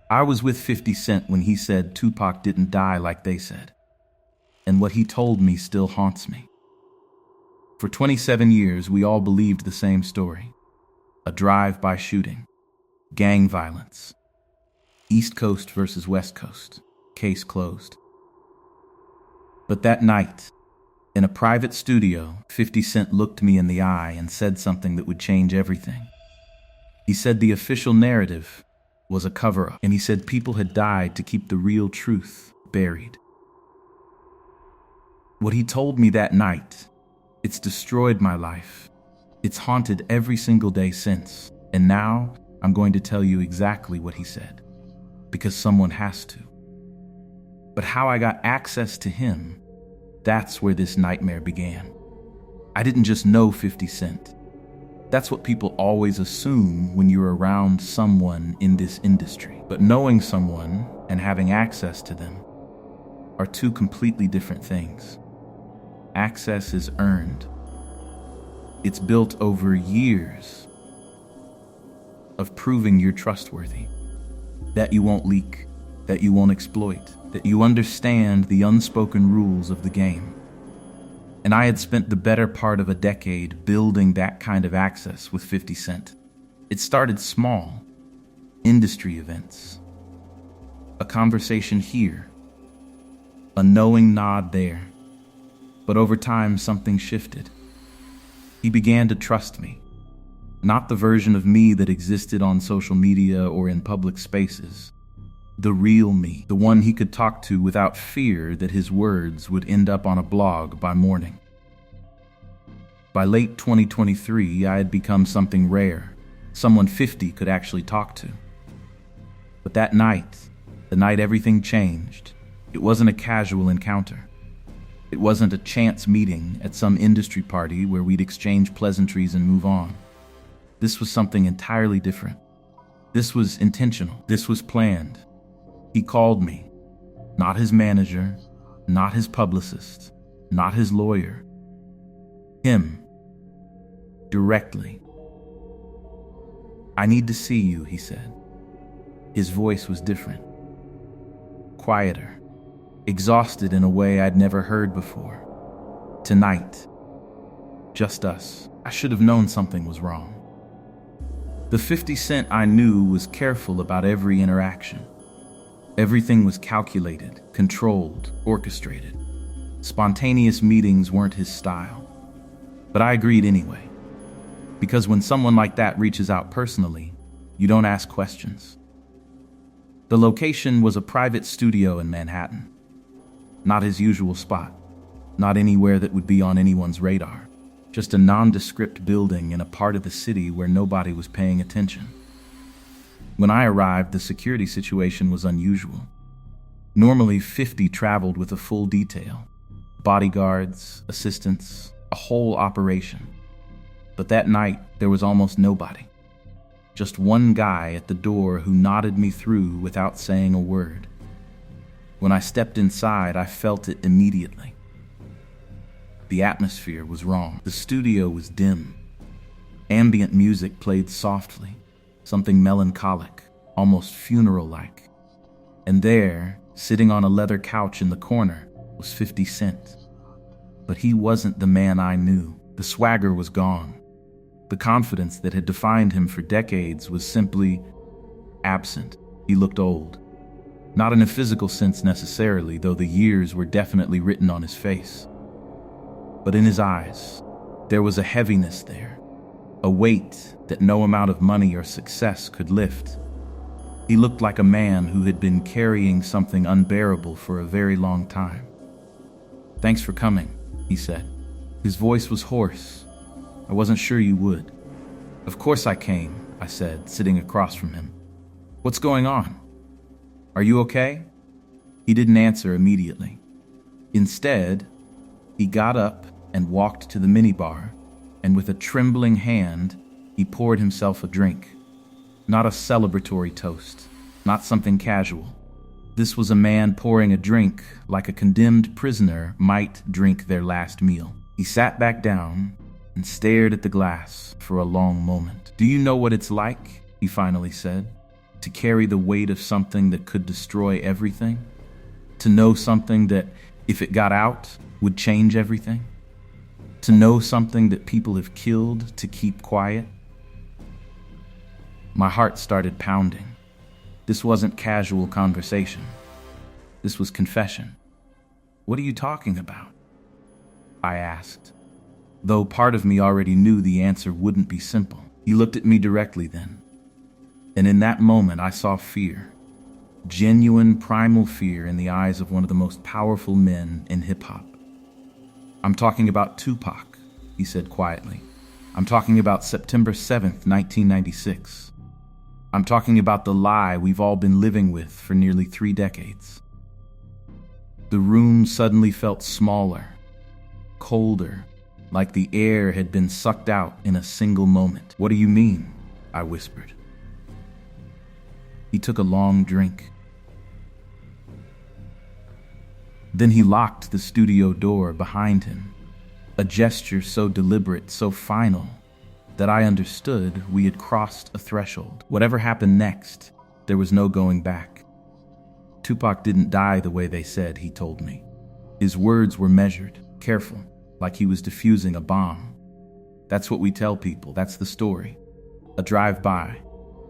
I was with 50 Cent when he said Tupac didn't die like they said. And what he told me still haunts me. For 27 years, we all believed the same story. A drive-by shooting. Gang violence. East Coast versus West Coast. Case closed. But that night, in a private studio, 50 Cent looked me in the eye and said something that would change everything. He said the official narrative was a cover-up, and he said people had died to keep the real truth buried. What he told me that night, it's destroyed my life. It's haunted every single day since. And now, I'm going to tell you exactly what he said, because someone has to. But how I got access to him, that's where this nightmare began. I didn't just know 50 Cent. That's what people always assume when you're around someone in this industry. But knowing someone and having access to them are two completely different things. Access is earned. It's built over years of proving you're trustworthy, that you won't leak, that you won't exploit, that you understand the unspoken rules of the game. And I had spent the better part of a decade building that kind of access with 50 Cent. It started small, industry events, a conversation here, a knowing nod there. But over time, something shifted. He began to trust me, not the version of me that existed on social media or in public spaces. The real me, the one he could talk to without fear that his words would end up on a blog by morning. By late 2023, I had become something rare, someone 50 could actually talk to. But that night, the night everything changed, it wasn't a casual encounter. It wasn't a chance meeting at some industry party where we'd exchange pleasantries and move on. This was something entirely different. This was intentional. This was planned. He called me, not his manager, not his publicist, not his lawyer. Him, directly. "I need to see you," he said. His voice was different, quieter, exhausted in a way I'd never heard before. "Tonight, just us." I should have known something was wrong. The 50 Cent I knew was careful about every interaction. Everything was calculated, controlled, orchestrated. Spontaneous meetings weren't his style. But I agreed anyway. Because when someone like that reaches out personally, you don't ask questions. The location was a private studio in Manhattan. Not his usual spot. Not anywhere that would be on anyone's radar. Just a nondescript building in a part of the city where nobody was paying attention. When I arrived, the security situation was unusual. Normally, 50 traveled with a full detail. Bodyguards, assistants, a whole operation. But that night, there was almost nobody. Just one guy at the door who nodded me through without saying a word. When I stepped inside, I felt it immediately. The atmosphere was wrong. The studio was dim. Ambient music played softly, something melancholic, almost funeral-like. And there, sitting on a leather couch in the corner, was 50 Cent. But he wasn't the man I knew. The swagger was gone. The confidence that had defined him for decades was simply absent. He looked old. Not in a physical sense necessarily, though the years were definitely written on his face. But in his eyes, there was a heaviness there, a weight that no amount of money or success could lift. He looked like a man who had been carrying something unbearable for a very long time. "Thanks for coming," he said. His voice was hoarse. "I wasn't sure you would." "Of course I came," I said, sitting across from him. "What's going on? Are you okay?" He didn't answer immediately. Instead, he got up and walked to the minibar, and with a trembling hand, he poured himself a drink. Not a celebratory toast, not something casual. This was a man pouring a drink like a condemned prisoner might drink their last meal. He sat back down and stared at the glass for a long moment. "Do you know what it's like," he finally said, To carry the weight of something that could destroy everything? To know something that, if it got out, would change everything? To know something that people have killed to keep quiet? My heart started pounding. This wasn't casual conversation. This was confession. "What are you talking about?" I asked, though part of me already knew the answer wouldn't be simple. He looked at me directly then, and in that moment I saw fear. Genuine, primal fear in the eyes of one of the most powerful men in hip-hop. "I'm talking about Tupac," he said quietly. "I'm talking about September 7th, 1996. I'm talking about the lie we've all been living with for nearly 3 decades." The room suddenly felt smaller, colder, like the air had been sucked out in a single moment. "What do you mean?" I whispered. He took a long drink. Then he locked the studio door behind him, a gesture so deliberate, so final, that I understood we had crossed a threshold. Whatever happened next, there was no going back. Tupac didn't die the way they said, he told me. His words were measured, careful, like he was defusing a bomb. That's what we tell people, that's the story. A drive-by,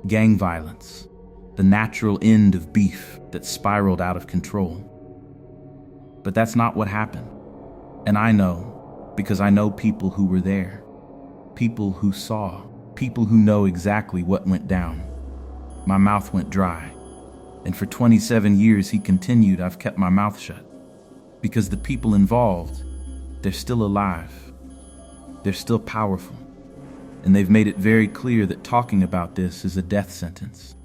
gang violence, the natural end of beef that spiraled out of control. But that's not what happened. And I know, because I know people who were there. People who saw. People who know exactly what went down. My mouth went dry. And for 27 years, he continued, I've kept my mouth shut. Because the people involved, they're still alive. They're still powerful. And they've made it very clear that talking about this is a death sentence.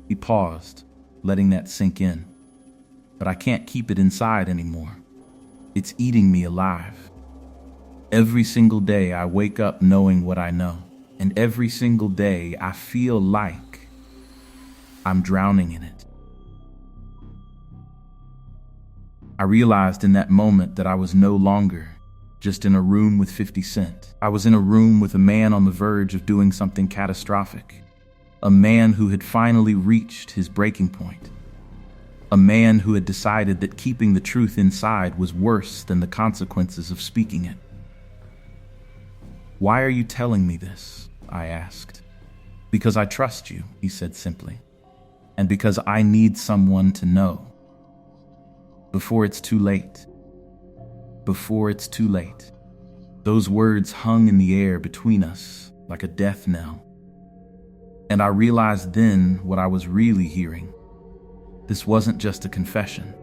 He paused, letting that sink in. But I can't keep it inside anymore. It's eating me alive. Every single day I wake up knowing what I know. And every single day I feel like I'm drowning in it. I realized in that moment that I was no longer just in a room with 50 Cent. I was in a room with a man on the verge of doing something catastrophic. A man who had finally reached his breaking point. A man who had decided that keeping the truth inside was worse than the consequences of speaking it. "Why are you telling me this?" I asked. "Because I trust you," he said simply. "And because I need someone to know. Before it's too late. Before it's too late." Those words hung in the air between us like a death knell. And I realized then what I was really hearing. This wasn't just a confession.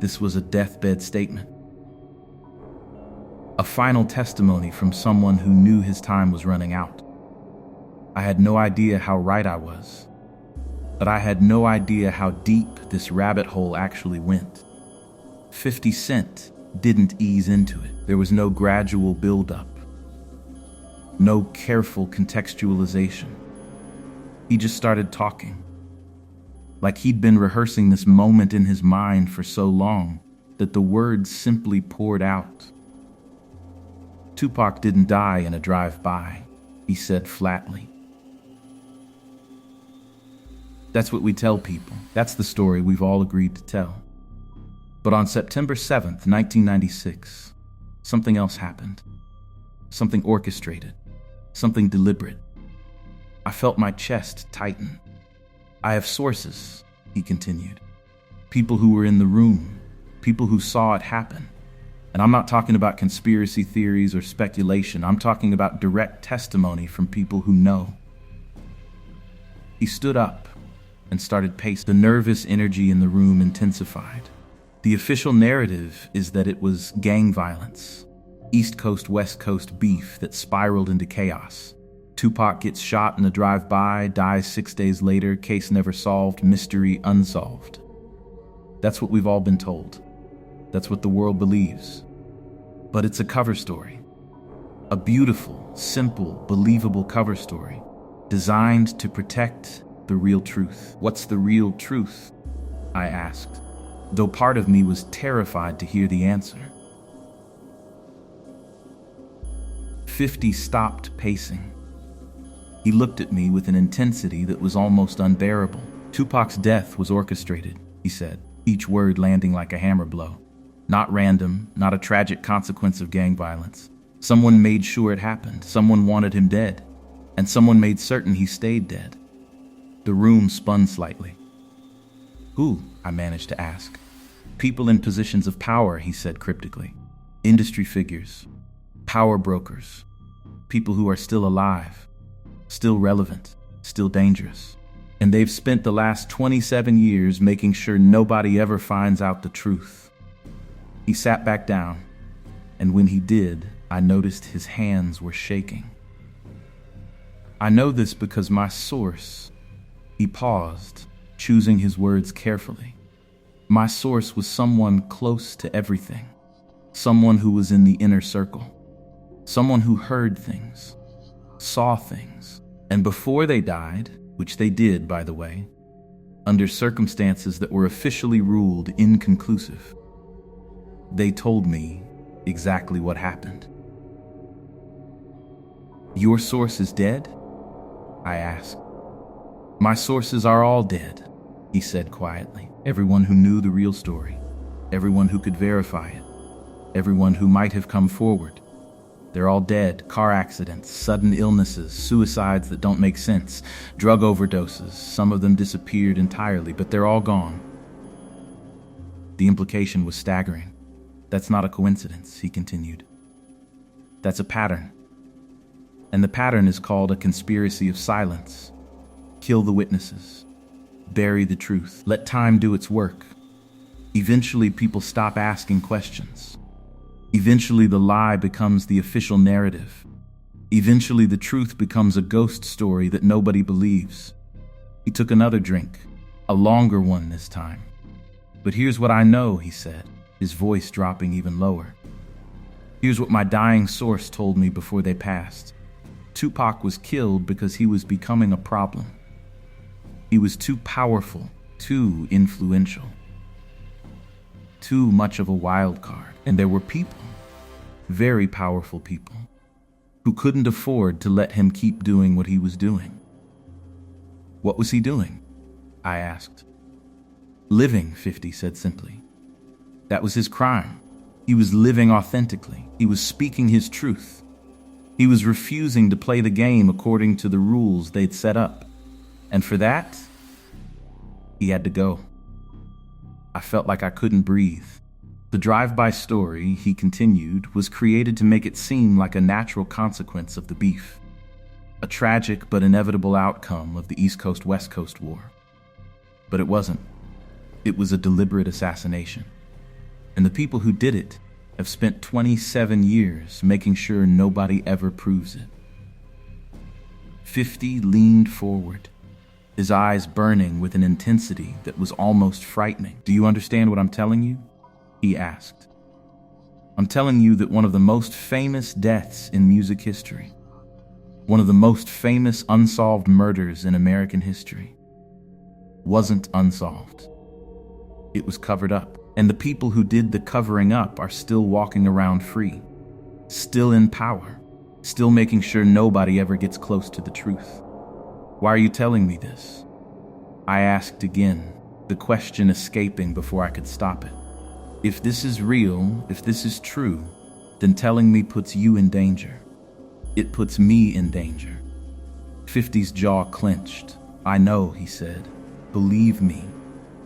This was a deathbed statement. A final testimony from someone who knew his time was running out. I had no idea how right I was, but I had no idea how deep this rabbit hole actually went. 50 Cent didn't ease into it. There was no gradual build-up, no careful contextualization. He just started talking. Like he'd been rehearsing this moment in his mind for so long that the words simply poured out. "Tupac didn't die in a drive-by," he said flatly. That's what we tell people. That's the story we've all agreed to tell. But on September 7th, 1996, something else happened. Something orchestrated. Something deliberate. I felt my chest tighten. "I have sources," he continued. "People who were in the room. People who saw it happen. And I'm not talking about conspiracy theories or speculation. I'm talking about direct testimony from people who know." He stood up and started pacing. The nervous energy in the room intensified. The official narrative is that it was gang violence, East Coast, West Coast beef that spiraled into chaos. Tupac gets shot in a drive-by, dies 6 days later, case never solved, mystery unsolved. That's what we've all been told. That's what the world believes. But it's a cover story. A beautiful, simple, believable cover story designed to protect the real truth. "What's the real truth?" I asked, though part of me was terrified to hear the answer. 50 stopped pacing. He looked at me with an intensity that was almost unbearable. Tupac's death was orchestrated, he said, each word landing like a hammer blow. Not random, not a tragic consequence of gang violence. Someone made sure it happened. Someone wanted him dead. And someone made certain he stayed dead. The room spun slightly. Who? I managed to ask. People in positions of power, he said cryptically. Industry figures. Power brokers. People who are still alive. Still relevant. Still dangerous. And they've spent the last 27 years making sure nobody ever finds out the truth. He sat back down, and when he did, I noticed his hands were shaking. I know this because my source, he paused, choosing his words carefully. My source was someone close to everything, someone who was in the inner circle, someone who heard things, saw things, and before they died, which they did, by the way, under circumstances that were officially ruled inconclusive, they told me exactly what happened. Your source is dead? I asked. My sources are all dead, he said quietly. Everyone who knew the real story, everyone who could verify it, everyone who might have come forward. They're all dead. Car accidents, sudden illnesses, suicides that don't make sense, drug overdoses. Some of them disappeared entirely, but they're all gone. The implication was staggering. That's not a coincidence, he continued. That's a pattern. And the pattern is called a conspiracy of silence. Kill the witnesses. Bury the truth. Let time do its work. Eventually, people stop asking questions. Eventually, the lie becomes the official narrative. Eventually, the truth becomes a ghost story that nobody believes. He took another drink, a longer one this time. But here's what I know, he said, his voice dropping even lower. Here's what my dying source told me before they passed. Tupac was killed because he was becoming a problem. He was too powerful, too influential, too much of a wild card. And there were people, very powerful people, who couldn't afford to let him keep doing what he was doing. What was he doing? I asked. Living, 50 said simply. That was his crime. He was living authentically. He was speaking his truth. He was refusing to play the game according to the rules they'd set up. And for that, he had to go. I felt like I couldn't breathe. The drive-by story, he continued, was created to make it seem like a natural consequence of the beef. A tragic but inevitable outcome of the East Coast-West Coast War. But it wasn't. It was a deliberate assassination. And the people who did it have spent 27 years making sure nobody ever proves it. 50 leaned forward, his eyes burning with an intensity that was almost frightening. Do you understand what I'm telling you? He asked. I'm telling you that one of the most famous deaths in music history, one of the most famous unsolved murders in American history, wasn't unsolved. It was covered up. And the people who did the covering up are still walking around free, still in power, still making sure nobody ever gets close to the truth. Why are you telling me this? I asked again, the question escaping before I could stop it. If this is real, if this is true, then telling me puts you in danger. It puts me in danger. 50's jaw clenched. I know, he said. Believe me,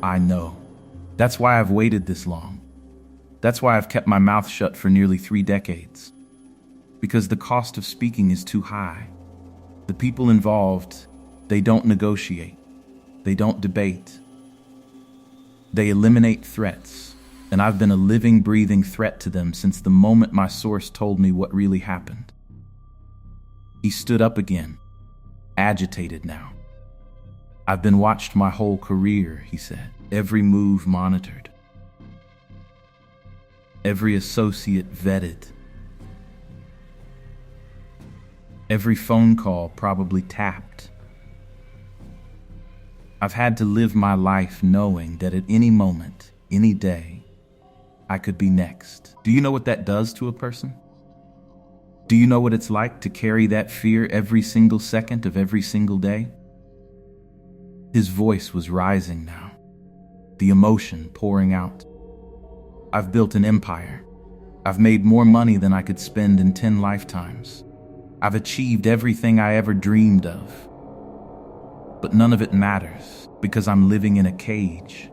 I know. That's why I've waited this long. That's why I've kept my mouth shut for nearly 3 decades. Because the cost of speaking is too high. The people involved, they don't negotiate. They don't debate. They eliminate threats. And I've been a living, breathing threat to them since the moment my source told me what really happened. He stood up again, agitated now. I've been watched my whole career, he said. Every move monitored. Every associate vetted. Every phone call probably tapped. I've had to live my life knowing that at any moment, any day, I could be next. Do you know what that does to a person? Do you know what it's like to carry that fear every single second of every single day? His voice was rising now, the emotion pouring out. I've built an empire. I've made more money than I could spend in 10 lifetimes. I've achieved everything I ever dreamed of. But none of it matters because I'm living in a cage.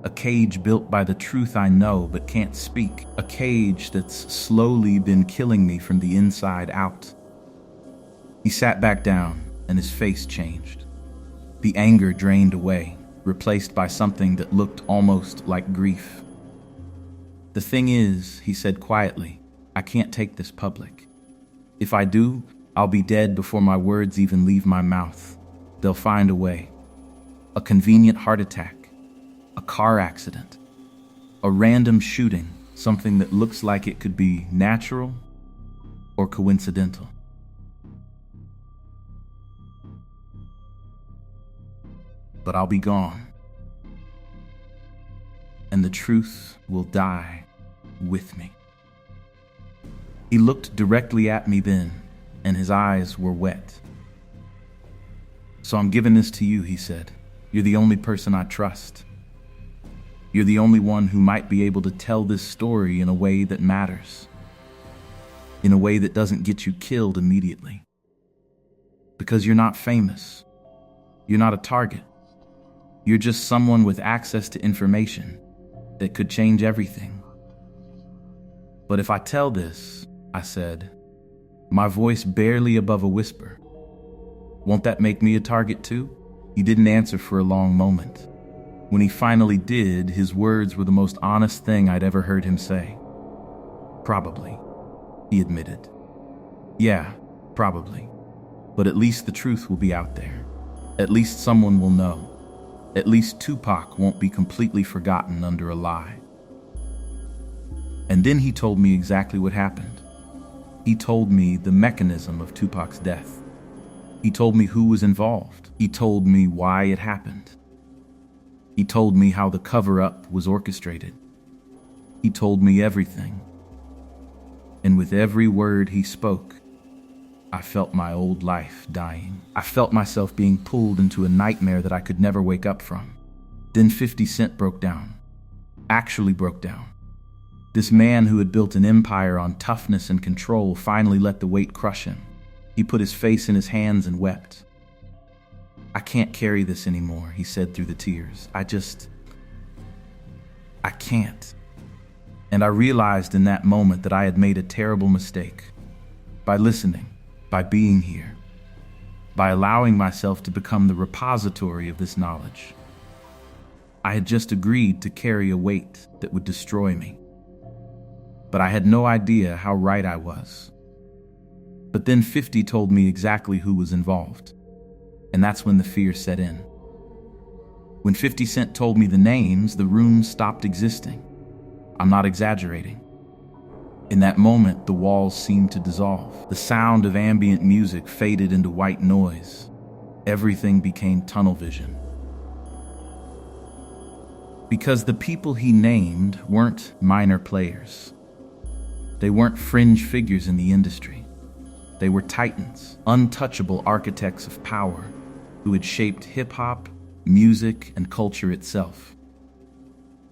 A cage built by the truth I know but can't speak. A cage that's slowly been killing me from the inside out. He sat back down and his face changed. The anger drained away, replaced by something that looked almost like grief. The thing is, he said quietly, I can't take this public. If I do, I'll be dead before my words even leave my mouth. They'll find a way. A convenient heart attack, a car accident, a random shooting, something that looks like it could be natural or coincidental. But I'll be gone, and the truth will die with me. He looked directly at me then, and his eyes were wet. So I'm giving this to you, he said. You're the only person I trust. You're the only one who might be able to tell this story in a way that matters, in a way that doesn't get you killed immediately. Because you're not famous. You're not a target. You're just someone with access to information that could change everything. But if I tell this, I said, my voice barely above a whisper, won't that make me a target too? He didn't answer for a long moment. When he finally did, his words were the most honest thing I'd ever heard him say. Probably, he admitted. Yeah, probably. But at least the truth will be out there. At least someone will know. At least Tupac won't be completely forgotten under a lie. And then he told me exactly what happened. He told me the mechanism of Tupac's death. He told me who was involved. He told me why it happened. He told me how the cover-up was orchestrated. He told me everything. And with every word he spoke, I felt my old life dying. I felt myself being pulled into a nightmare that I could never wake up from. Then 50 Cent broke down. Actually broke down. This man who had built an empire on toughness and control finally let the weight crush him. He put his face in his hands and wept. I can't carry this anymore, he said through the tears. I can't. And I realized in that moment that I had made a terrible mistake. By listening, by being here, by allowing myself to become the repository of this knowledge. I had just agreed to carry a weight that would destroy me. But I had no idea how right I was. But then 50 told me exactly who was involved. And that's when the fear set in. When 50 Cent told me the names, the room stopped existing. I'm not exaggerating. In that moment, the walls seemed to dissolve. The sound of ambient music faded into white noise. Everything became tunnel vision. Because the people he named weren't minor players. They weren't fringe figures in the industry. They were titans, untouchable architects of power who had shaped hip-hop, music, and culture itself.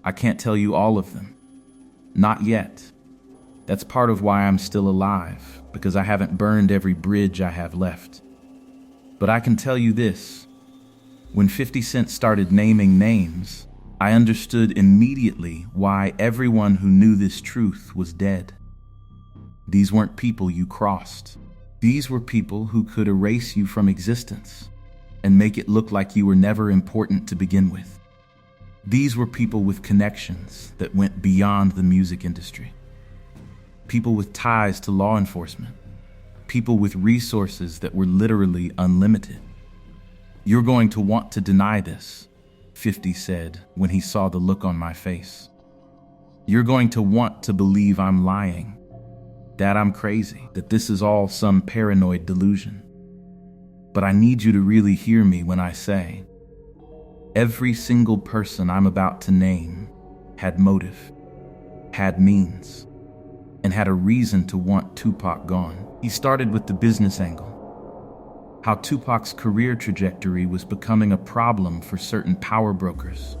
I can't tell you all of them. Not yet. That's part of why I'm still alive, because I haven't burned every bridge I have left. But I can tell you this. When 50 Cent started naming names, I understood immediately why everyone who knew this truth was dead. These weren't people you crossed. These were people who could erase you from existence and make it look like you were never important to begin with. These were people with connections that went beyond the music industry. People with ties to law enforcement. People with resources that were literally unlimited. You're going to want to deny this, 50 said when he saw the look on my face. You're going to want to believe I'm lying, that I'm crazy, that this is all some paranoid delusion. But I need you to really hear me when I say, every single person I'm about to name had motive, had means, and had a reason to want Tupac gone. He started with the business angle, how Tupac's career trajectory was becoming a problem for certain power brokers,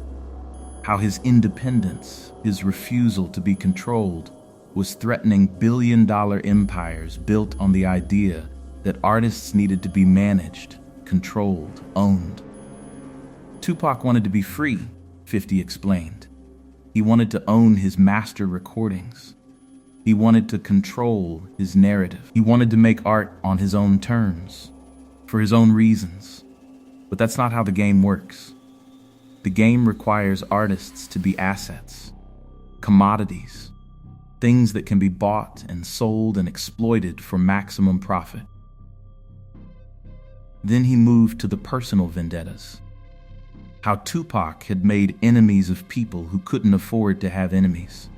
how his independence, his refusal to be controlled, was threatening billion-dollar empires built on the idea that artists needed to be managed, controlled, owned. Tupac wanted to be free, 50 explained. He wanted to own his master recordings. He wanted to control his narrative. He wanted to make art on his own terms, for his own reasons. But that's not how the game works. The game requires artists to be assets, commodities, things that can be bought and sold and exploited for maximum profit. Then he moved to the personal vendettas. How Tupac had made enemies of people who couldn't afford to have enemies.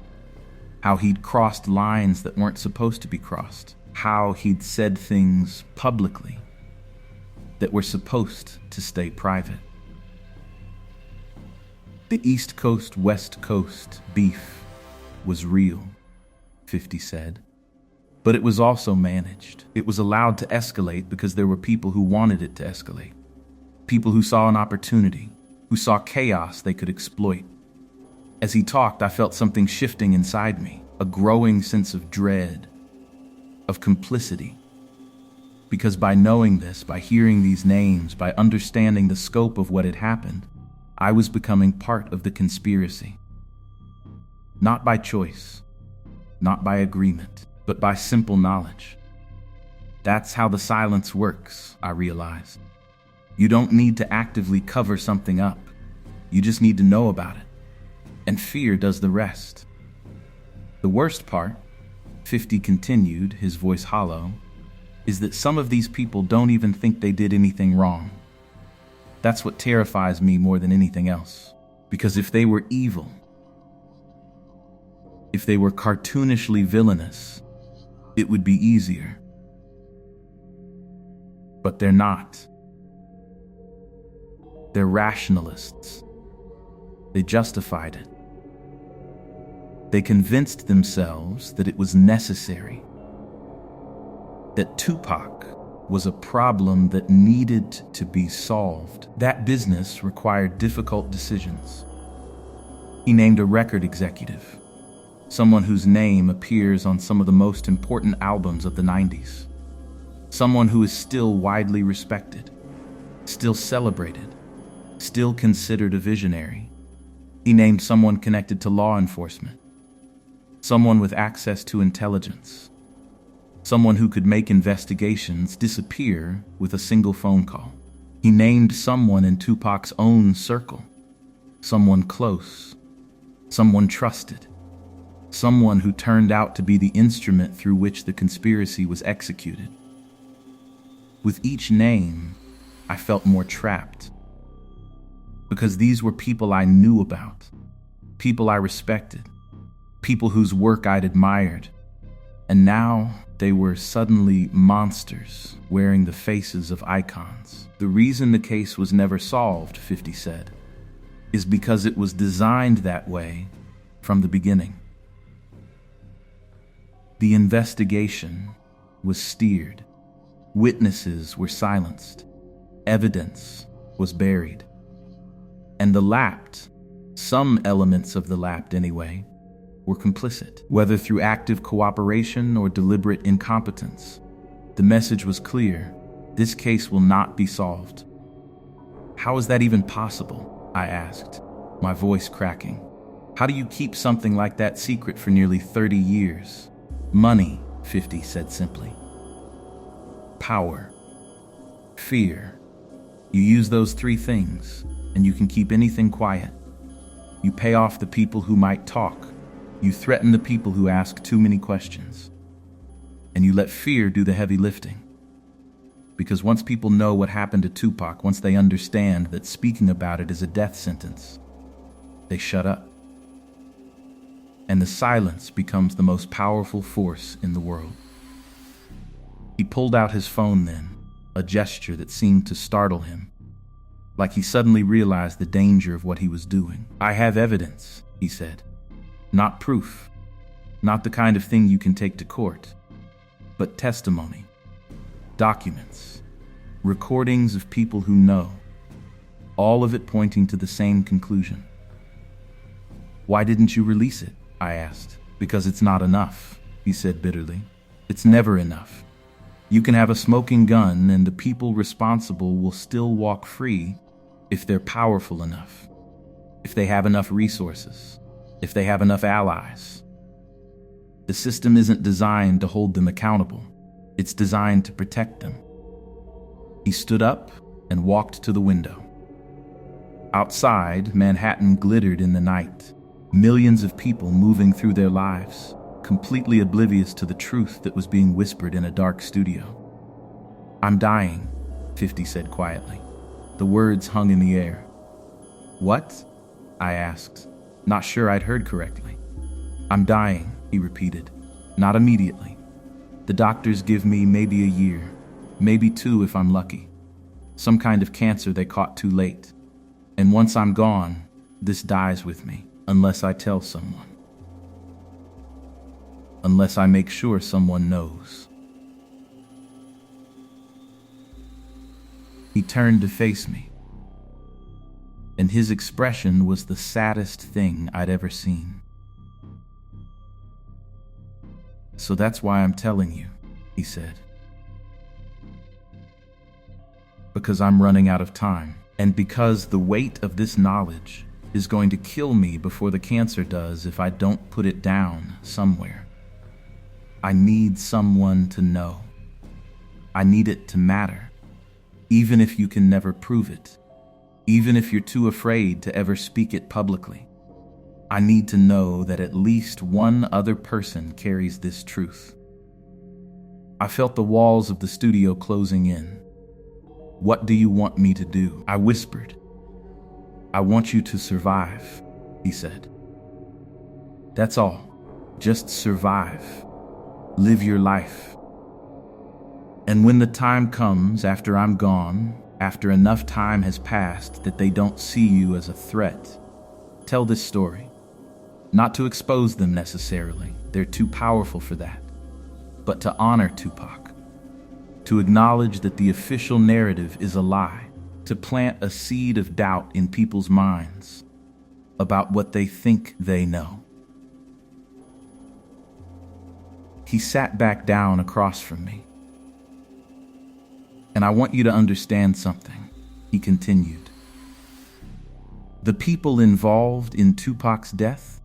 How he'd crossed lines that weren't supposed to be crossed. How he'd said things publicly that were supposed to stay private. The East Coast, West Coast beef was real, 50 said. But it was also managed. It was allowed to escalate because there were people who wanted it to escalate. People who saw an opportunity, who saw chaos they could exploit. As he talked, I felt something shifting inside me, a growing sense of dread, of complicity. Because by knowing this, by hearing these names, by understanding the scope of what had happened, I was becoming part of the conspiracy. Not by choice, not by agreement, but by simple knowledge. That's how the silence works, I realized. You don't need to actively cover something up. You just need to know about it. And fear does the rest. The worst part, 50 continued, his voice hollow, is that some of these people don't even think they did anything wrong. That's what terrifies me more than anything else. Because if they were evil, if they were cartoonishly villainous, it would be easier. But they're not. They're rationalists. They justified it. They convinced themselves that it was necessary, that Tupac was a problem that needed to be solved. That business required difficult decisions. He named a record executive, someone whose name appears on some of the most important albums of the 90s, someone who is still widely respected, still celebrated, still considered a visionary. He named someone connected to law enforcement, someone with access to intelligence, someone who could make investigations disappear with a single phone call. He named someone in Tupac's own circle, someone close, someone trusted, someone who turned out to be the instrument through which the conspiracy was executed. With each name, I felt more trapped, because these were people I knew about, people I respected, people whose work I'd admired, and now they were suddenly monsters wearing the faces of icons. The reason the case was never solved, 50 said, is because it was designed that way from the beginning. The investigation was steered. Witnesses were silenced. Evidence was buried. And the lapped, some elements of the lapped anyway, were complicit, whether through active cooperation or deliberate incompetence. The message was clear: this case will not be solved. How is that even possible? I asked, my voice cracking. How do you keep something like that secret for nearly 30 years? Money, 50 said simply. Power. Fear. You use those three things, and you can keep anything quiet. You pay off the people who might talk. You threaten the people who ask too many questions. And you let fear do the heavy lifting. Because once people know what happened to Tupac, once they understand that speaking about it is a death sentence, they shut up. And the silence becomes the most powerful force in the world. He pulled out his phone then, a gesture that seemed to startle him, like he suddenly realized the danger of what he was doing. I have evidence, he said. Not proof, not the kind of thing you can take to court, but testimony, documents, recordings of people who know, all of it pointing to the same conclusion. "Why didn't you release it?" I asked. "Because it's not enough," he said bitterly. "It's never enough. You can have a smoking gun and the people responsible will still walk free if they're powerful enough, if they have enough resources, if they have enough allies. The system isn't designed to hold them accountable. It's designed to protect them." He stood up and walked to the window. Outside, Manhattan glittered in the night, millions of people moving through their lives, completely oblivious to the truth that was being whispered in a dark studio. "I'm dying," 50 said quietly. The words hung in the air. "What?" I asked, not sure I'd heard correctly. "I'm dying," he repeated. "Not immediately. The doctors give me maybe a year, maybe 2 if I'm lucky. Some kind of cancer they caught too late. And once I'm gone, this dies with me, unless I tell someone. Unless I make sure someone knows." He turned to face me, and his expression was the saddest thing I'd ever seen. "So that's why I'm telling you," he said. "Because I'm running out of time, and because the weight of this knowledge is going to kill me before the cancer does if I don't put it down somewhere. I need someone to know. I need it to matter, even if you can never prove it, even if you're too afraid to ever speak it publicly. I need to know that at least one other person carries this truth." I felt the walls of the studio closing in. "What do you want me to do?" I whispered. "I want you to survive," he said. "That's all. Just survive. Live your life. And when the time comes after I'm gone, after enough time has passed that they don't see you as a threat, tell this story. Not to expose them necessarily, they're too powerful for that, but to honor Tupac, to acknowledge that the official narrative is a lie, to plant a seed of doubt in people's minds about what they think they know." He sat back down across from me. "And I want you to understand something," he continued. "The people involved in Tupac's death,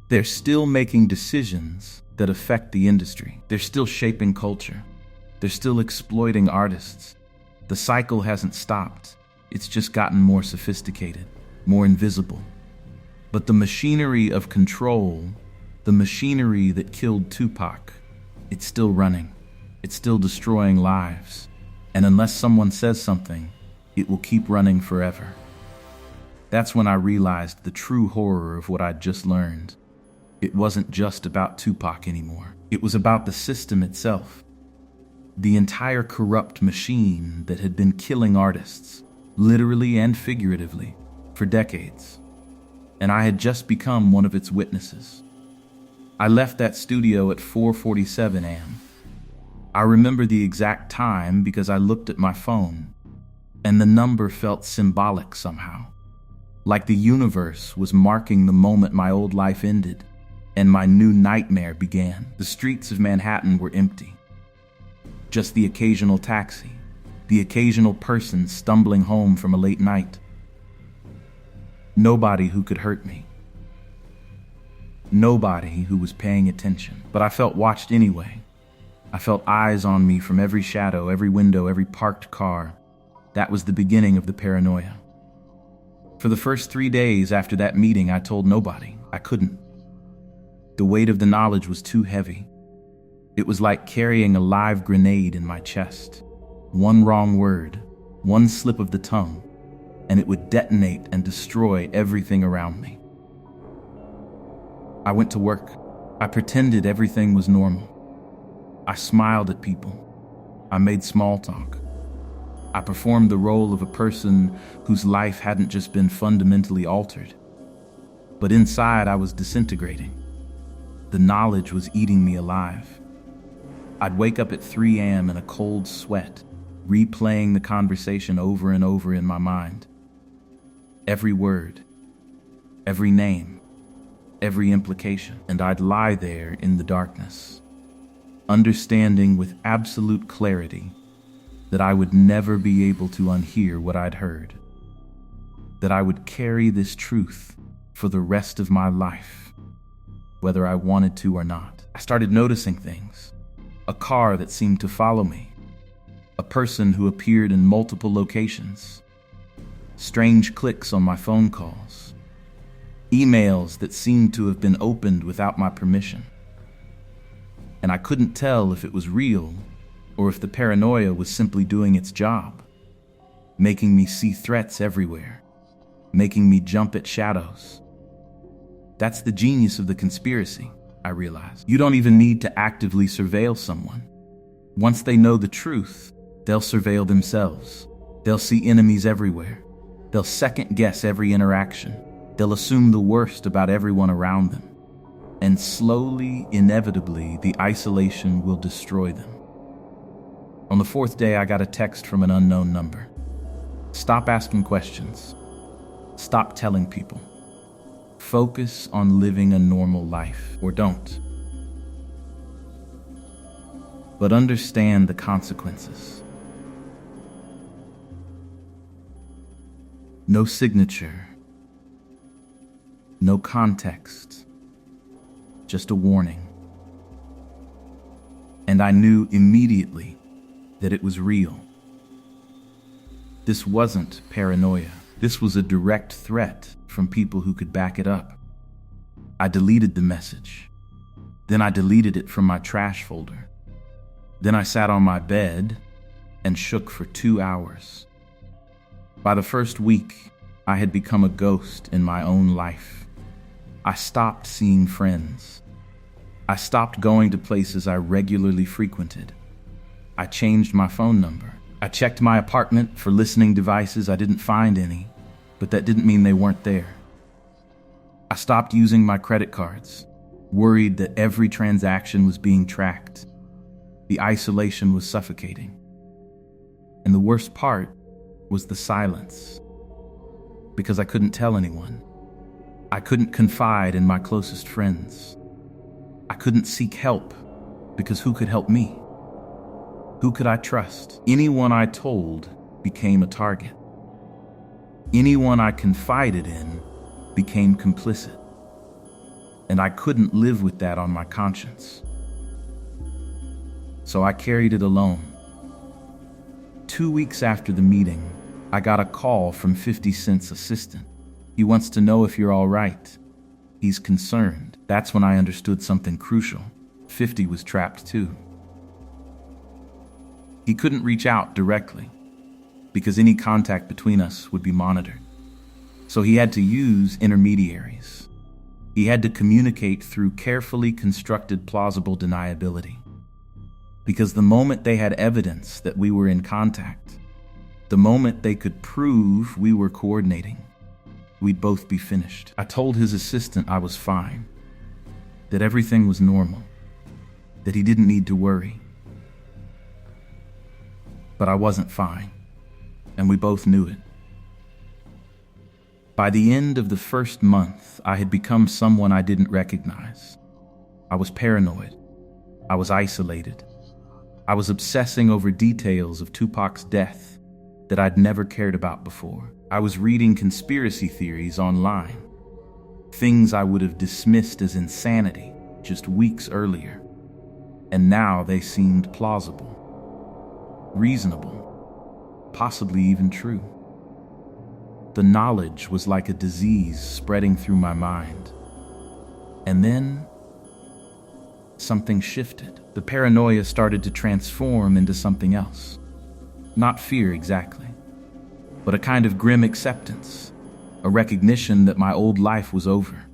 they're still making decisions that affect the industry. They're still shaping culture. They're still exploiting artists. The cycle hasn't stopped. It's just gotten more sophisticated, more invisible. But the machinery of control, the machinery that killed Tupac, it's still running. It's still destroying lives. And unless someone says something, it will keep running forever." That's when I realized the true horror of what I'd just learned. It wasn't just about Tupac anymore. It was about the system itself. The entire corrupt machine that had been killing artists, literally and figuratively, for decades. And I had just become one of its witnesses. I left that studio at 4:47 a.m. I remember the exact time because I looked at my phone, and the number felt symbolic somehow. Like the universe was marking the moment my old life ended and my new nightmare began. The streets of Manhattan were empty. Just the occasional taxi, the occasional person stumbling home from a late night. Nobody who could hurt me. Nobody who was paying attention. But I felt watched anyway. I felt eyes on me from every shadow, every window, every parked car. That was the beginning of the paranoia. For the first 3 days after that meeting, I told nobody. I couldn't. The weight of the knowledge was too heavy. It was like carrying a live grenade in my chest. One wrong word, one slip of the tongue, and it would detonate and destroy everything around me. I went to work. I pretended everything was normal. I smiled at people. I made small talk. I performed the role of a person whose life hadn't just been fundamentally altered, but inside I was disintegrating. The knowledge was eating me alive. I'd wake up at 3 a.m. in a cold sweat, replaying the conversation over and over in my mind. Every word, every name, every implication, and I'd lie there in the darkness, understanding with absolute clarity that I would never be able to unhear what I'd heard, that I would carry this truth for the rest of my life, whether I wanted to or not. I started noticing things. A car that seemed to follow me, a person who appeared in multiple locations, strange clicks on my phone calls, emails that seemed to have been opened without my permission. And I couldn't tell if it was real or if the paranoia was simply doing its job, making me see threats everywhere, making me jump at shadows. That's the genius of the conspiracy, I realized. You don't even need to actively surveil someone. Once they know the truth, they'll surveil themselves. They'll see enemies everywhere. They'll second guess every interaction. They'll assume the worst about everyone around them. And slowly, inevitably, the isolation will destroy them. On the 4th day, I got a text from an unknown number. Stop asking questions. Stop telling people. Focus on living a normal life, or don't. But understand the consequences. No signature. No context. Just a warning. And I knew immediately that it was real. This wasn't paranoia. This was a direct threat from people who could back it up. I deleted the message. Then I deleted it from my trash folder. Then I sat on my bed and shook for 2 hours. By the first week, I had become a ghost in my own life. I stopped seeing friends. I stopped going to places I regularly frequented. I changed my phone number. I checked my apartment for listening devices. I didn't find any, but that didn't mean they weren't there. I stopped using my credit cards, worried that every transaction was being tracked. The isolation was suffocating. And the worst part was the silence, because I couldn't tell anyone. I couldn't confide in my closest friends. I couldn't seek help, because who could help me? Who could I trust? Anyone I told became a target. Anyone I confided in became complicit. And I couldn't live with that on my conscience. So I carried it alone. 2 weeks after the meeting, I got a call from 50 Cent's assistant. He wants to know if you're all right. He's concerned. That's when I understood something crucial. 50 was trapped too. He couldn't reach out directly because any contact between us would be monitored. So he had to use intermediaries. He had to communicate through carefully constructed plausible deniability. Because the moment they had evidence that we were in contact, the moment they could prove we were coordinating, we'd both be finished. I told his assistant I was fine, that everything was normal, that he didn't need to worry. But I wasn't fine, and we both knew it. By the end of the first month, I had become someone I didn't recognize. I was paranoid. I was isolated. I was obsessing over details of Tupac's death that I'd never cared about before. I was reading conspiracy theories online, things I would have dismissed as insanity just weeks earlier, and now they seemed plausible. Reasonable, possibly even true. The knowledge was like a disease spreading through my mind. And then something shifted. The paranoia started to transform into something else. Not fear exactly, but a kind of grim acceptance, a recognition that my old life was over,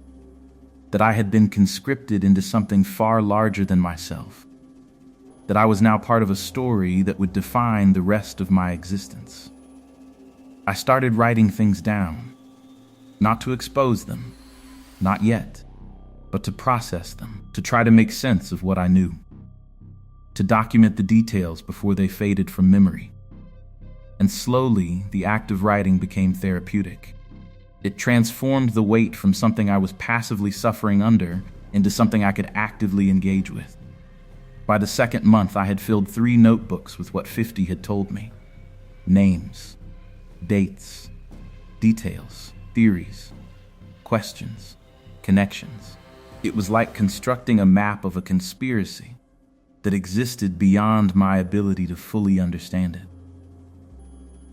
that I had been conscripted into something far larger than myself, that I was now part of a story that would define the rest of my existence. I started writing things down, not to expose them, not yet, but to process them, to try to make sense of what I knew, to document the details before they faded from memory. And slowly, the act of writing became therapeutic. It transformed the weight from something I was passively suffering under into something I could actively engage with. By the second month, I had filled 3 notebooks with what 50 had told me. Names, dates, details, theories, questions, connections. It was like constructing a map of a conspiracy that existed beyond my ability to fully understand it.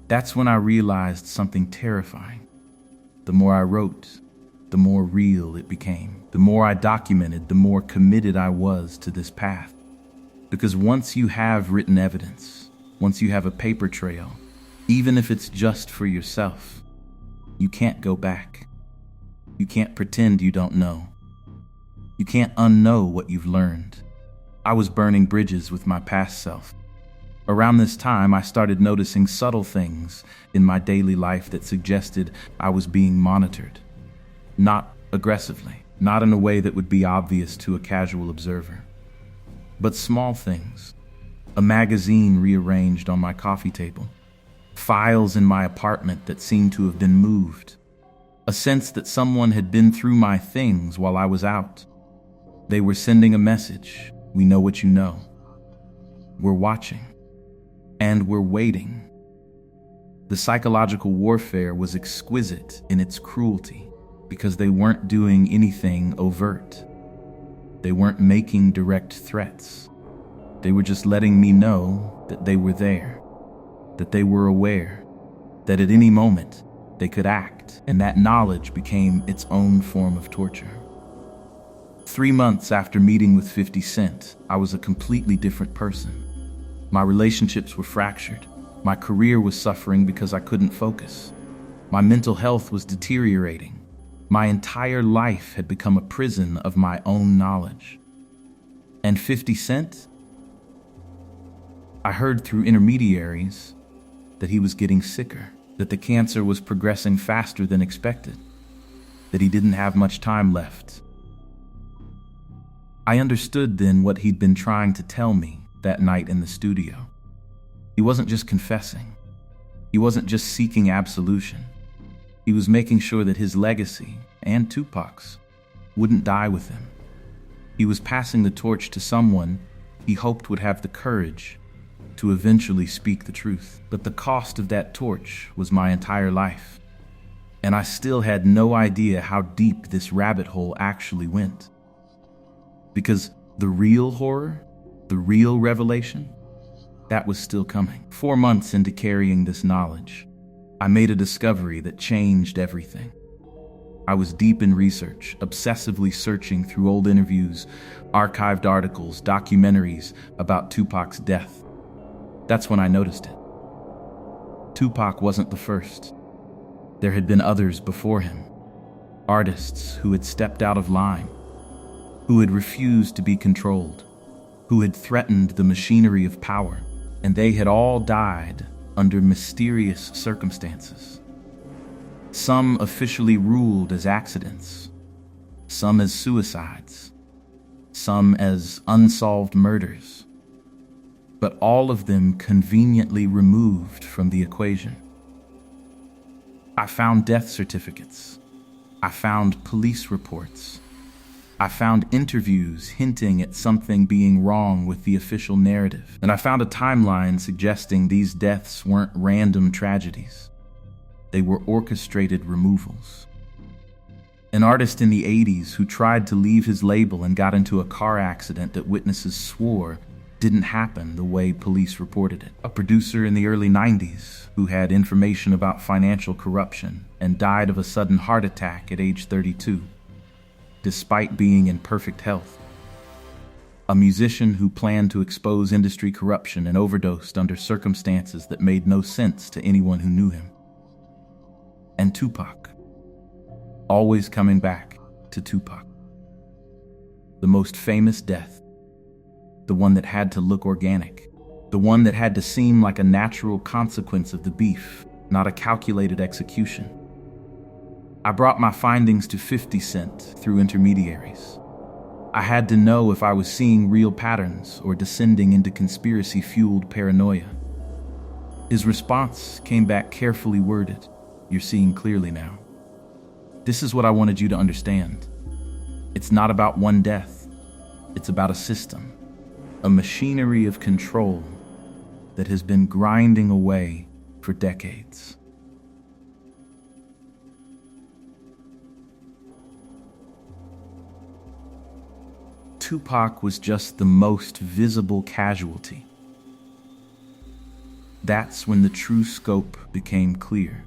That's when I realized something terrifying. The more I wrote, the more real it became. The more I documented, the more committed I was to this path. Because once you have written evidence, once you have a paper trail, even if it's just for yourself, you can't go back. You can't pretend you don't know. You can't unknow what you've learned. I was burning bridges with my past self. Around this time, I started noticing subtle things in my daily life that suggested I was being monitored. Not aggressively, not in a way that would be obvious to a casual observer. But small things. A magazine rearranged on my coffee table. Files in my apartment that seemed to have been moved. A sense that someone had been through my things while I was out. They were sending a message. We know what you know. We're watching. And we're waiting. The psychological warfare was exquisite in its cruelty because they weren't doing anything overt. They weren't making direct threats. They were just letting me know that they were there, that they were aware, that at any moment they could act, and that knowledge became its own form of torture. 3 months after meeting with 50 Cent, I was a completely different person. My relationships were fractured. My career was suffering because I couldn't focus. My mental health was deteriorating. My entire life had become a prison of my own knowledge. And 50 Cent? I heard through intermediaries that he was getting sicker, that the cancer was progressing faster than expected, that he didn't have much time left. I understood then what he'd been trying to tell me that night in the studio. He wasn't just confessing. He wasn't just seeking absolution. He was making sure that his legacy, and Tupac's, wouldn't die with him. He was passing the torch to someone he hoped would have the courage to eventually speak the truth. But the cost of that torch was my entire life. And I still had no idea how deep this rabbit hole actually went. Because the real horror, the real revelation, that was still coming. 4 months into carrying this knowledge, I made a discovery that changed everything. I was deep in research, obsessively searching through old interviews, archived articles, documentaries about Tupac's death. That's when I noticed it. Tupac wasn't the first. There had been others before him. Artists who had stepped out of line, who had refused to be controlled, who had threatened the machinery of power, and they had all died under mysterious circumstances. Some officially ruled as accidents, some as suicides, some as unsolved murders, but all of them conveniently removed from the equation. I found death certificates. I found police reports. I found interviews hinting at something being wrong with the official narrative. And I found a timeline suggesting these deaths weren't random tragedies. They were orchestrated removals. An artist in the 80s who tried to leave his label and got into a car accident that witnesses swore didn't happen the way police reported it. A producer in the early 90s who had information about financial corruption and died of a sudden heart attack at age 32. Despite being in perfect health. A musician who planned to expose industry corruption and overdosed under circumstances that made no sense to anyone who knew him. And Tupac. Always coming back to Tupac. The most famous death. The one that had to look organic. The one that had to seem like a natural consequence of the beef, not a calculated execution. I brought my findings to 50 Cent through intermediaries. I had to know if I was seeing real patterns or descending into conspiracy-fueled paranoia. His response came back carefully worded. "You're seeing clearly now. This is what I wanted you to understand. It's not about one death. It's about a system, a machinery of control that has been grinding away for decades." Tupac was just the most visible casualty. That's when the true scope became clear.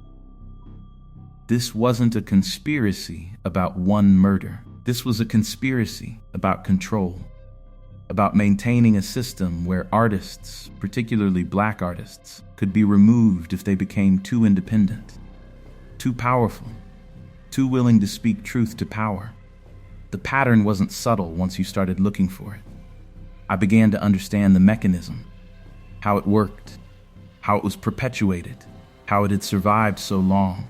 This wasn't a conspiracy about one murder. This was a conspiracy about control, about maintaining a system where artists, particularly black artists, could be removed if they became too independent, too powerful, too willing to speak truth to power. The pattern wasn't subtle once you started looking for it. I began to understand the mechanism, how it worked, how it was perpetuated, how it had survived so long.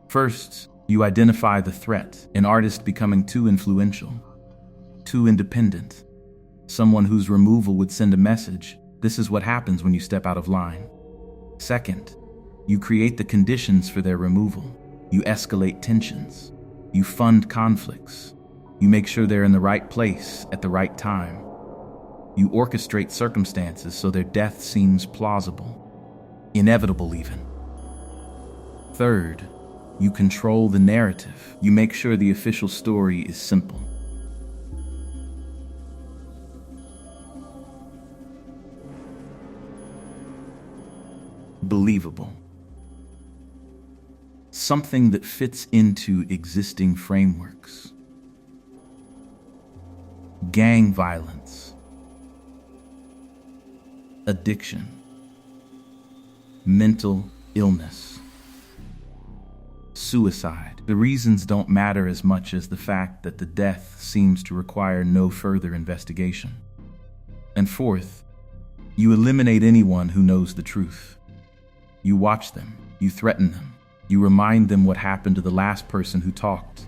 First, you identify the threat, an artist becoming too influential, too independent, someone whose removal would send a message. This is what happens when you step out of line. Second, you create the conditions for their removal. You escalate tensions. You fund conflicts. You make sure they're in the right place at the right time. You orchestrate circumstances so their death seems plausible, inevitable even. Third, you control the narrative. You make sure the official story is simple. Believable. Something that fits into existing frameworks. Gang violence, addiction, mental illness, suicide. The reasons don't matter as much as the fact that the death seems to require no further investigation. And fourth, you eliminate anyone who knows the truth. You watch them, you threaten them, you remind them what happened to the last person who talked.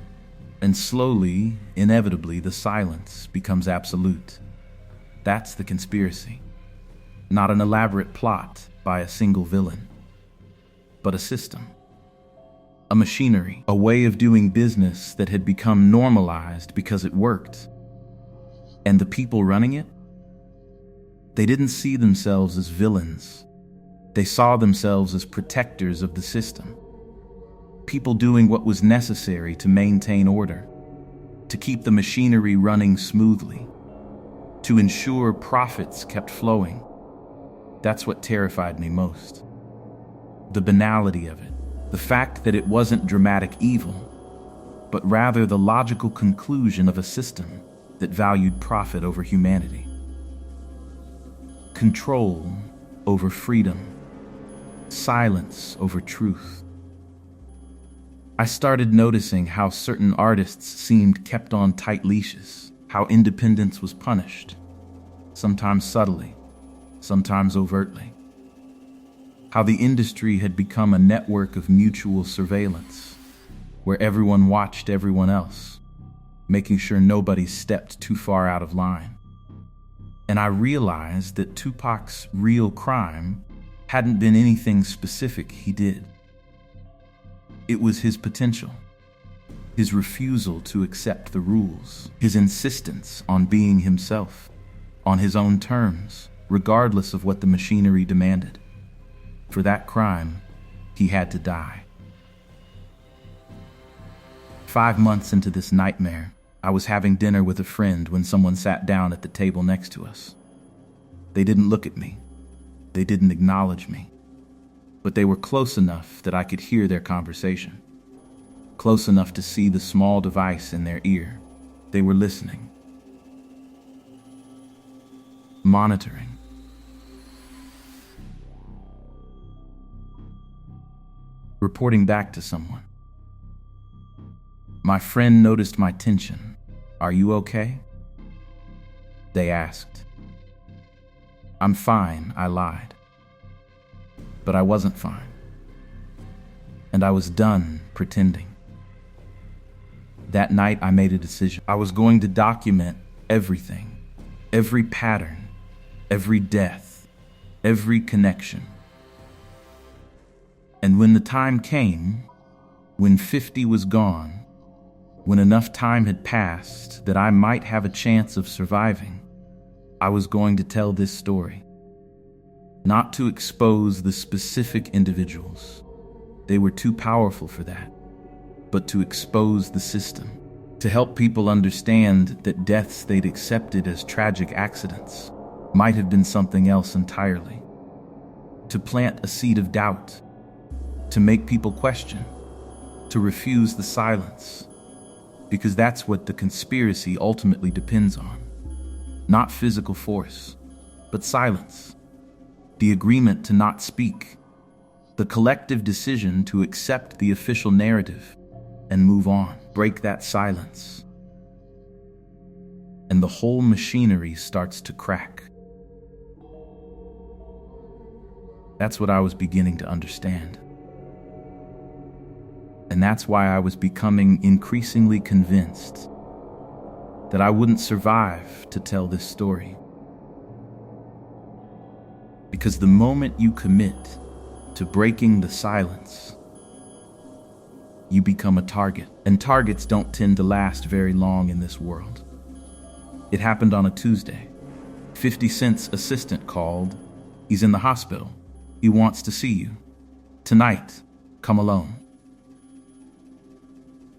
And slowly, inevitably, the silence becomes absolute. That's the conspiracy. Not an elaborate plot by a single villain, but a system. A machinery, a way of doing business that had become normalized because it worked. And the people running it? They didn't see themselves as villains. They saw themselves as protectors of the system. People doing what was necessary to maintain order, to keep the machinery running smoothly, to ensure profits kept flowing. That's what terrified me most. The banality of it, the fact that it wasn't dramatic evil, but rather the logical conclusion of a system that valued profit over humanity. Control over freedom, silence over truth. I started noticing how certain artists seemed kept on tight leashes, how independence was punished, sometimes subtly, sometimes overtly. How the industry had become a network of mutual surveillance, where everyone watched everyone else, making sure nobody stepped too far out of line. And I realized that Tupac's real crime hadn't been anything specific he did. It was his potential, his refusal to accept the rules, his insistence on being himself, on his own terms, regardless of what the machinery demanded. For that crime, he had to die. 5 months into this nightmare, I was having dinner with a friend when someone sat down at the table next to us. They didn't look at me. They didn't acknowledge me. But they were close enough that I could hear their conversation. Close enough to see the small device in their ear. They were listening. Monitoring. Reporting back to someone. My friend noticed my tension. "Are you okay?" They asked. "I'm fine," I lied. But I wasn't fine. And I was done pretending. That night, I made a decision. I was going to document everything, every pattern, every death, every connection. And when the time came, when 50 was gone, when enough time had passed that I might have a chance of surviving, I was going to tell this story. Not to expose the specific individuals. They were too powerful for that. But to expose the system. To help people understand that deaths they'd accepted as tragic accidents might have been something else entirely. To plant a seed of doubt. To make people question. To refuse the silence. Because that's what the conspiracy ultimately depends on. Not physical force, but silence. The agreement to not speak. The collective decision to accept the official narrative and move on. Break that silence. And the whole machinery starts to crack. That's what I was beginning to understand. And that's why I was becoming increasingly convinced that I wouldn't survive to tell this story. Because the moment you commit to breaking the silence, you become a target. And targets don't tend to last very long in this world. It happened on a Tuesday. 50 Cent's assistant called. He's in the hospital. He wants to see you. Tonight, come alone.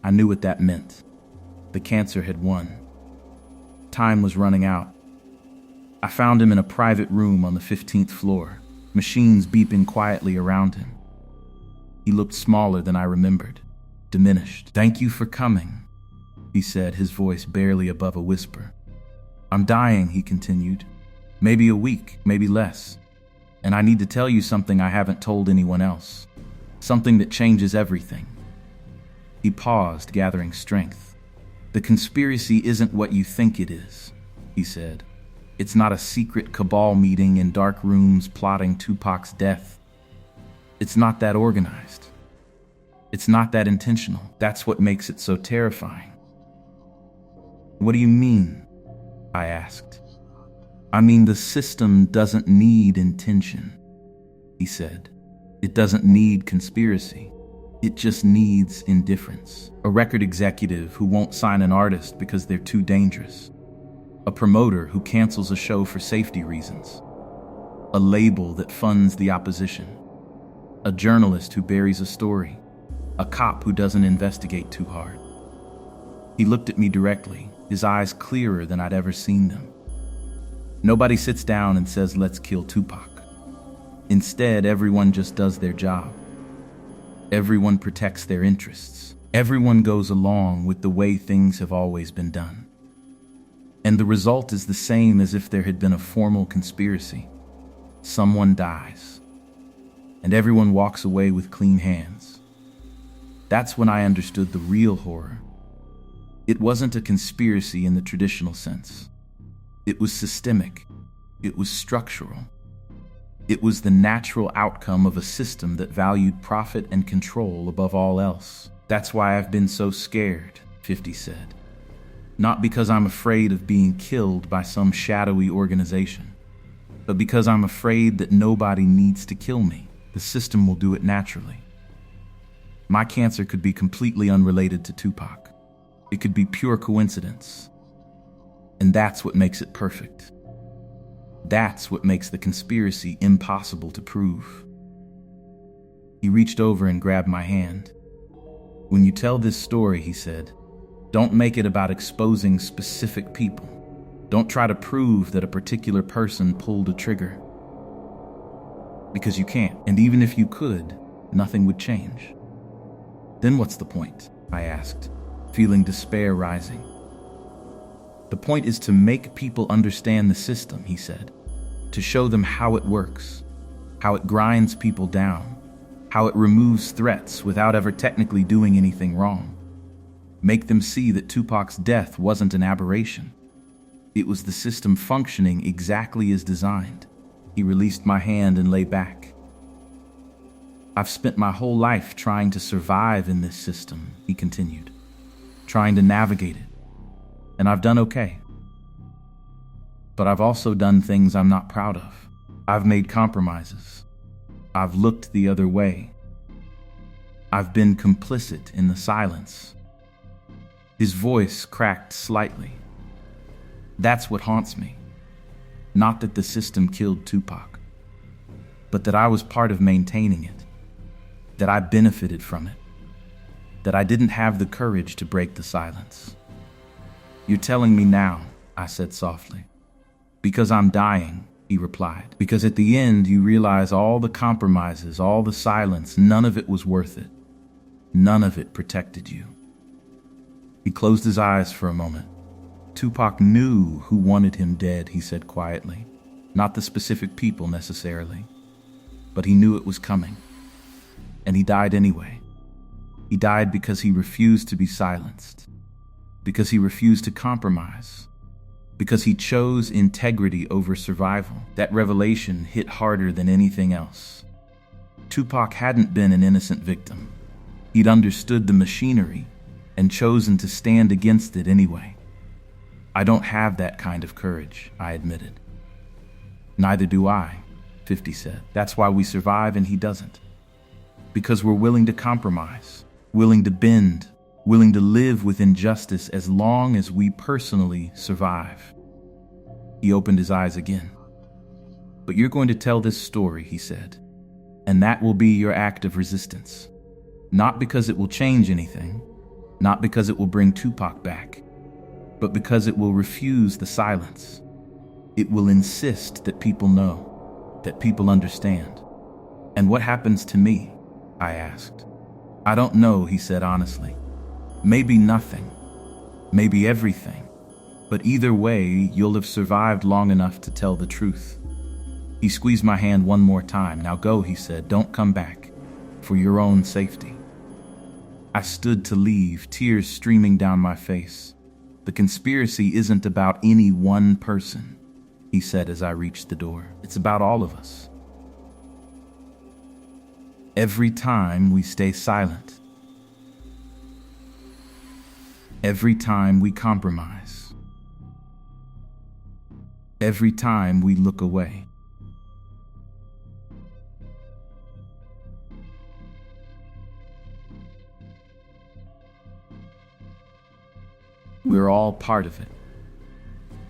I knew what that meant. The cancer had won. Time was running out. I found him in a private room on the 15th floor, machines beeping quietly around him. He looked smaller than I remembered, diminished. "Thank you for coming," he said, his voice barely above a whisper. "I'm dying," he continued. "Maybe a week, maybe less. And I need to tell you something I haven't told anyone else. Something that changes everything." He paused, gathering strength. "The conspiracy isn't what you think it is," he said. "It's not a secret cabal meeting in dark rooms plotting Tupac's death. It's not that organized. It's not that intentional. That's what makes it so terrifying." "What do you mean?" I asked. "I mean, the system doesn't need intention," he said. "It doesn't need conspiracy. It just needs indifference. A record executive who won't sign an artist because they're too dangerous. A promoter who cancels a show for safety reasons. A label that funds the opposition. A journalist who buries a story. A cop who doesn't investigate too hard." He looked at me directly, his eyes clearer than I'd ever seen them. "Nobody sits down and says, 'Let's kill Tupac.' Instead, everyone just does their job. Everyone protects their interests. Everyone goes along with the way things have always been done. And the result is the same as if there had been a formal conspiracy. Someone dies, and everyone walks away with clean hands. That's when I understood the real horror. It wasn't a conspiracy in the traditional sense. It was systemic. It was structural. It was the natural outcome of a system that valued profit and control above all else. That's why I've been so scared," 50 said. "Not because I'm afraid of being killed by some shadowy organization, but because I'm afraid that nobody needs to kill me. The system will do it naturally. My cancer could be completely unrelated to Tupac. It could be pure coincidence. And that's what makes it perfect. That's what makes the conspiracy impossible to prove." He reached over and grabbed my hand. "When you tell this story," he said, "don't make it about exposing specific people. Don't try to prove that a particular person pulled a trigger. Because you can't, and even if you could, nothing would change." "Then what's the point?" I asked, feeling despair rising. "The point is to make people understand the system," he said. "To show them how it works, how it grinds people down, how it removes threats without ever technically doing anything wrong. Make them see that Tupac's death wasn't an aberration. It was the system functioning exactly as designed." He released my hand and lay back. "I've spent my whole life trying to survive in this system," he continued. trying to navigate it, and I've done okay. But I've also done things I'm not proud of. I've made compromises. I've looked the other way. I've been complicit in the silence. His voice cracked slightly. That's what haunts me. Not that the system killed Tupac, but that I was part of maintaining it, that I benefited from it, that I didn't have the courage to break the silence. You're telling me now, I said softly. Because I'm dying, he replied. Because at the end you realize all the compromises, all the silence, none of it was worth it. None of it protected you. He closed his eyes for a moment. Tupac knew who wanted him dead, he said quietly. Not the specific people necessarily, but he knew it was coming. And he died anyway. He died because he refused to be silenced, because he refused to compromise, because he chose integrity over survival. That revelation hit harder than anything else. Tupac hadn't been an innocent victim. He'd understood the machinery and chosen to stand against it anyway. I don't have that kind of courage, I admitted. Neither do I, 50 said. That's why we survive and he doesn't. Because we're willing to compromise, willing to bend, willing to live with injustice as long as we personally survive. He opened his eyes again. But you're going to tell this story, he said, and that will be your act of resistance. Not because it will change anything, not because it will bring Tupac back, but because it will refuse the silence. It will insist that people know, that people understand. And what happens to me? I asked. I don't know, he said honestly. Maybe nothing, maybe everything, but either way, you'll have survived long enough to tell the truth. He squeezed my hand one more time. Now go, he said, don't come back, for your own safety. I stood to leave, tears streaming down my face. The conspiracy isn't about any one person, he said as I reached the door. It's about all of us. Every time we stay silent, every time we compromise, every time we look away. We're all part of it.